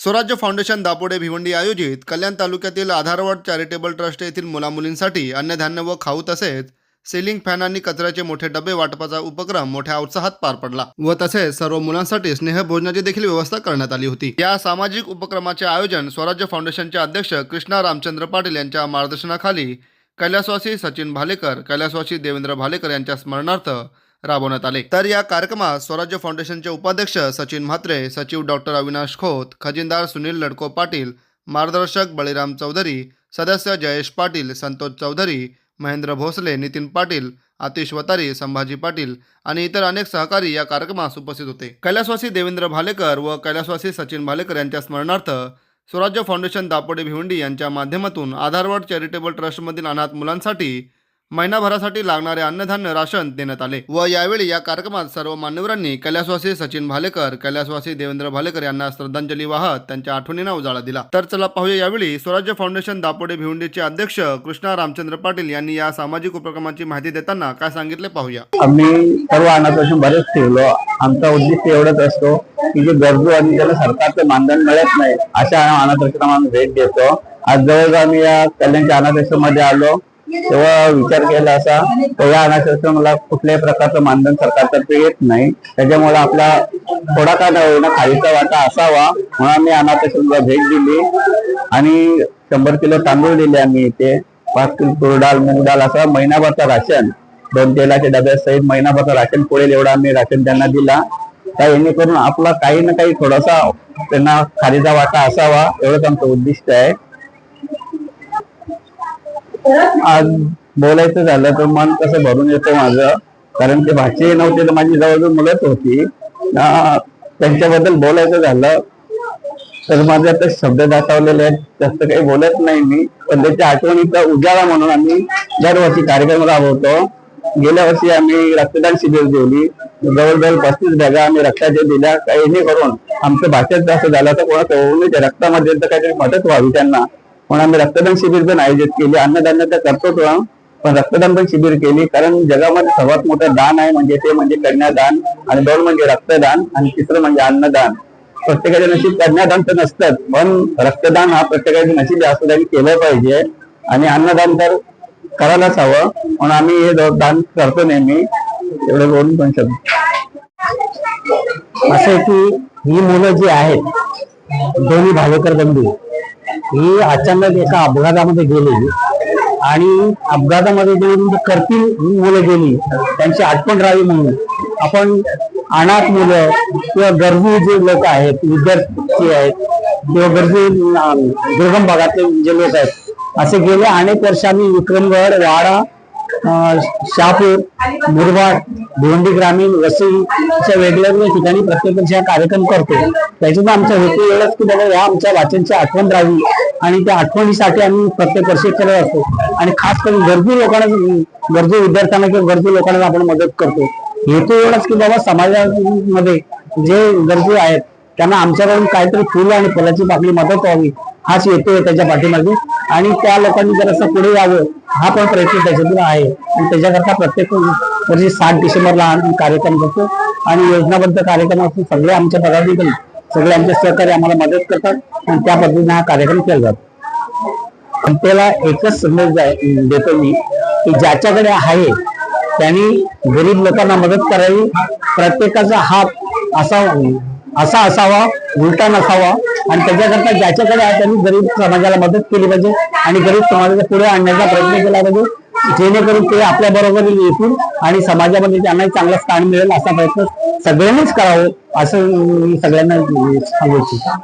स्वराज्य फाउंडेशन दापोडे भिवंडी आयोजित कल्याण तालुक्यातील आधारवाड चॅरिटेबल ट्रस्ट येथील मुलामुलींसाठी अन्नधान्य व खाऊ तसेच सेलिंग फॅन आणि कचऱ्याचे मोठे डबे वाटपाचा उपक्रम मोठ्या उत्साहात पार पडला व तसेच सर्व मुलांसाठी स्नेह भोजनाची देखील व्यवस्था करण्यात आली होती। या सामाजिक उपक्रमाचे आयोजन स्वराज्य फाउंडेशनचे अध्यक्ष कृष्णा रामचंद्र पाटील यांच्या मार्गदर्शनाखाली कैलासवासी सचिन भालेकर, कैलासवासी देवेंद्र भालेकर यांच्या स्मरणार्थ राबवण्यात आले। तर या कार्यक्रमात स्वराज्य फाउंडेशनचे उपाध्यक्ष सचिन म्हात्रे, सचिव डॉक्टर अविनाश खोत, खजिनदार सुनील लडको पाटील, मार्गदर्शक बळीराम चौधरी, सदस्य जयेश पाटील, संतोष चौधरी, महेंद्र भोसले, नितीन पाटील, आतिश वतारी, संभाजी पाटील आणि इतर अनेक सहकारी या कार्यक्रमास उपस्थित होते। कैलासवासी देवेंद्र भालेकर व कैलासवासी सचिन भालेकर यांच्या स्मरणार्थ स्वराज्य फाउंडेशन दापोडे भिवंडी यांच्या माध्यमातून आधारवाड चॅरिटेबल ट्रस्टमधील अनाथ मुलांसाठी महिनाभरासाठी लागणारे अन्नधान्य राशन देण्यात आले व यावेळी या कार्यक्रमात सर्व मान्यवरांनी कैलासवासी सचिन भालेकर, कैलासवासी देवेंद्र भालेकर यांना श्रद्धांजली वाहत त्यांच्या आठवणींना उजाळा दिला। तर चला पाहूया यावेळी स्वराज्य फाउंडेशन दापोडे भिवंडीचे अध्यक्ष कृष्णा रामचंद्र पाटील यांनी या सामाजिक उपक्रमाची माहिती देताना काय सांगितले पाहूया। आम्ही सर्व अनाथाश्रम बरेच ठेवलो। आमचा उद्देश एवढंच असतो की जे गरजू आणि ज्याला सरकारचं मानधन मिळत नाही अशा अनाथाश्रमांना भेट देतो। आज जवळ आम्ही या कल्याणच्या अनाथाश्रम मध्ये आलो तेव्हा विचार केला असा या अनाथाश्रमाला कुठल्याही प्रकारचं मानधन सरकारतर्फे येत नाही, त्याच्यामुळे आपला थोडा का होईना खालीचा वाटा असावा म्हणून आम्ही अनाथाश्रमाला भेट दिली आणि 100 किलो तांदूळ दिले। आम्ही इथे 5 किलो तूर डाळ, मूग डाळ असा महिनाभरचा राशन, 2 तेलाचे डब्यासहित महिनाभरचा राशन पुढेल एवढा आम्ही राशन त्यांना दिला। त्या करून आपला काही ना काही थोडासा त्यांना खालीचा वाटा असावा एवढंच आमचं उद्दिष्ट आहे। आज बोलायचं झालं तर मन कसं भरून येतं माझं, कारण ते भाषे नव्हते तर माझी जवळजवळ मुलंच होती। त्यांच्याबद्दल बोलायचं झालं तर माझे आता शब्द दाखवलेले आहेत, जास्त काही बोलत नाही मी, पण त्याच्या आठवणीचा उजाळा म्हणून आम्ही दरवर्षी कार्यक्रम राबवतो। गेल्या वर्षी आम्ही रक्तदान शिबिर दिली, जवळजवळ 35 बॅगा आम्ही रक्ताच्या दिल्या। काही करून आमचं भाषेत जास्त झालं तर कोणाचं होऊ नये, रक्तामध्ये तर काहीतरी मदत व्हावी त्यांना, म्हणून आम्ही रक्तदान शिबिर पण आयोजित केली। अन्नदान तर करतोच पण रक्तदान पण शिबिर केली, कारण जगामध्ये सर्वात मोठं दान आहे म्हणजे ते म्हणजे कन्यादान, आणि 2 म्हणजे रक्तदान आणि 3रं म्हणजे अन्नदान। प्रत्येकाच्या नशीब कन्यादान तर नसतं, पण रक्तदान हा प्रत्येकाच्या नशीब असं त्यांनी केलं पाहिजे आणि अन्नदान तर करायलाच हवं, म्हणून आम्ही हे दान करतो नेहमी। एवढं बोलून पण शकतो असं की ही मुलं जी आहेत दोन्ही भालेकर बंधू ही अचानक एका अपघातामध्ये गेली आणि अपघातामध्ये जे करतील ही मुलं गेली त्यांची आठवण राहावी म्हणून आपण अनाथ मुलं किंवा गरजू जे लोक आहेत, विद्यार्थी आहेत किंवा गरजू दुर्गम भागातले जे लोक आहेत असे गेले अनेक वर्ष आम्ही विक्रमगड, वाडा, शहापूर, मुरबाड, भिवंडी ग्रामीण, वसई अशा वेगवेगळ्या ठिकाणी प्रत्येक वर्षी हा कार्यक्रम करतो। त्याच्यातून आमचा हेतू एवढाच की बाबा या आमच्या वाचनची आठवण राहावी आणि त्या आठवणीसाठी आम्ही प्रत्येक वर्षी करत असतो आणि खास करून गरजू लोकांना, गरजू विद्यार्थ्यांना किंवा गरजू लोकांना आपण मदत करतो। हेतू एवढाच की बाबा समाजामध्ये जे गरजू आहेत त्यांना आमच्याकडून काहीतरी फुलं आणि फुलाची पाकळी मदत व्हावी हाच हेतू आहे त्याच्या पाठीमागे, आणि त्या लोकांनी जर असं पुढे यावं हा पण प्रयत्न त्याच्यातून आहे। आणि त्याच्याकरता प्रत्येक वर्षी 7 डिसेंबरला आम्ही कार्यक्रम करतो आणि योजनाबद्ध कार्यक्रम असून सगळे आमच्या पदाधिकारी, सगळे आमचे सहकारी आम्हाला मदत करतात आणि त्या पद्धतीने हा कार्यक्रम केला जातो। आणि त्याला एकच संदेश देतो मी की ज्याच्याकडे आहे त्यांनी गरीब लोकांना मदत करावी, प्रत्येकाचा हात असा असावा, उलटा नसावा, आणि त्याच्याकरता ज्याच्याकडे आहे त्यांनी गरीब समाजाला मदत केली पाहिजे आणि गरीब समाजाच्या पुढे आणण्याचा प्रयत्न केला पाहिजे, जेणेकरून ते आपल्या बरोबर येतील आणि समाजामध्ये त्यांना चांगलं स्थान मिळेल असा प्रयत्न सगळ्यांनीच करावं असं मी सगळ्यांना सांगू इच्छितो।